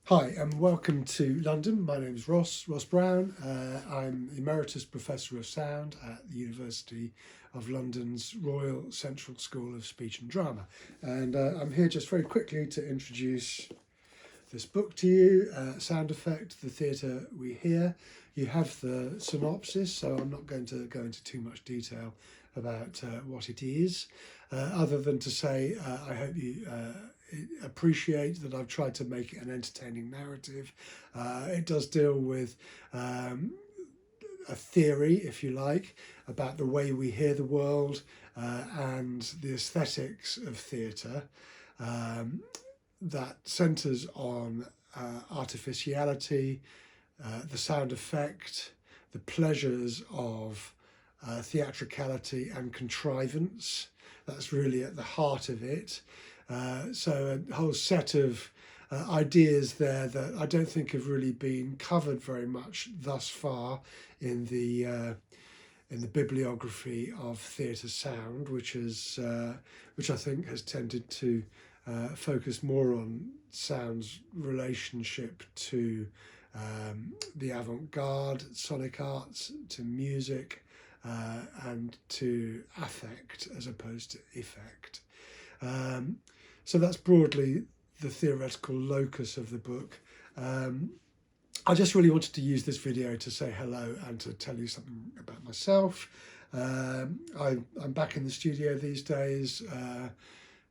Hi and welcome to London. My name is Ross Brown. I'm Emeritus Professor of Sound at the University of London's Royal Central School of Speech and Drama. And I'm here just very quickly to introduce this book to you, Sound Effect, The Theatre We Hear. You have the synopsis, so I'm not going to go into too much detail about what it is, other than to say I hope you appreciate that I've tried to make it an entertaining narrative. It does deal with a theory, if you like, about the way we hear the world and the aesthetics of theatre that centres on artificiality, the sound effect, the pleasures of theatricality and contrivance. That's really at the heart of it. So a whole set of ideas there that I don't think have really been covered very much thus far in the bibliography of theatre sound, which I think has tended to focus more on sound's relationship to the avant-garde, sonic arts, to music, and to affect as opposed to effect. So that's broadly the theoretical locus of the book. I just really wanted to use this video to say hello and to tell you something about myself. I'm back in the studio these days,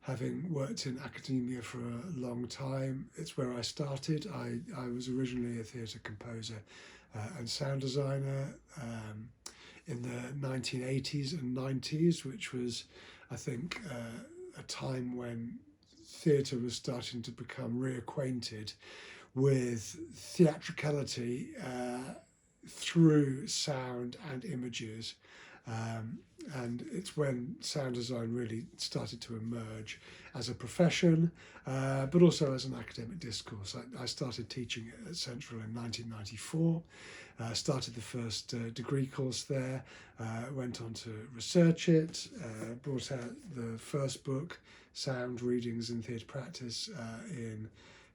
having worked in academia for a long time. It's where I started. I was originally a theatre composer and sound designer in the 1980s and 90s, which was, I think, a time when theatre was starting to become reacquainted with theatricality through sound and images. And it's when sound design really started to emerge as a profession, but also as an academic discourse. I started teaching at Central in 1994, started the first degree course there, went on to research it, brought out the first book, Sound Readings in Theatre Practice, in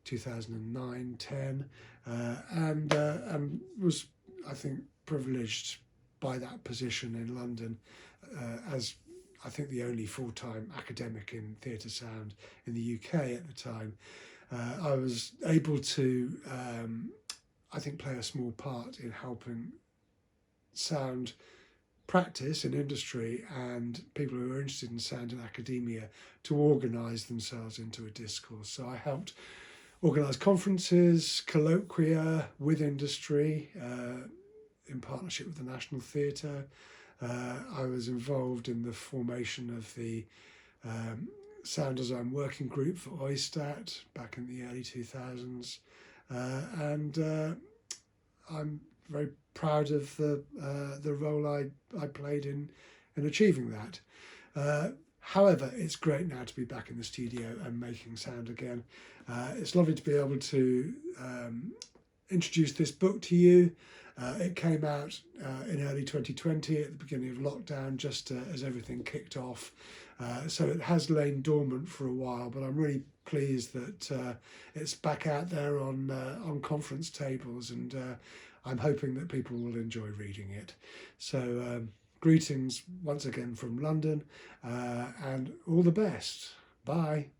2009-10, and was, I think, privileged by that position in London as I think the only full-time academic in theatre sound in the UK at the time. I was able to, I think, play a small part in helping sound practice in industry and people who are interested in sound in academia to organise themselves into a discourse. So I helped organise conferences, colloquia with industry, in partnership with the National Theatre. I was involved in the formation of the sound design working group for Oistat back in the early 2000s, and I'm very proud of the role I played in achieving that. However, it's great now to be back in the studio and making sound again. It's lovely to be able to introduce this book to you. It came out in early 2020 at the beginning of lockdown, just as everything kicked off. So it has lain dormant for a while, but I'm really pleased that it's back out there on conference tables, and I'm hoping that people will enjoy reading it. So greetings once again from London, and all the best. Bye.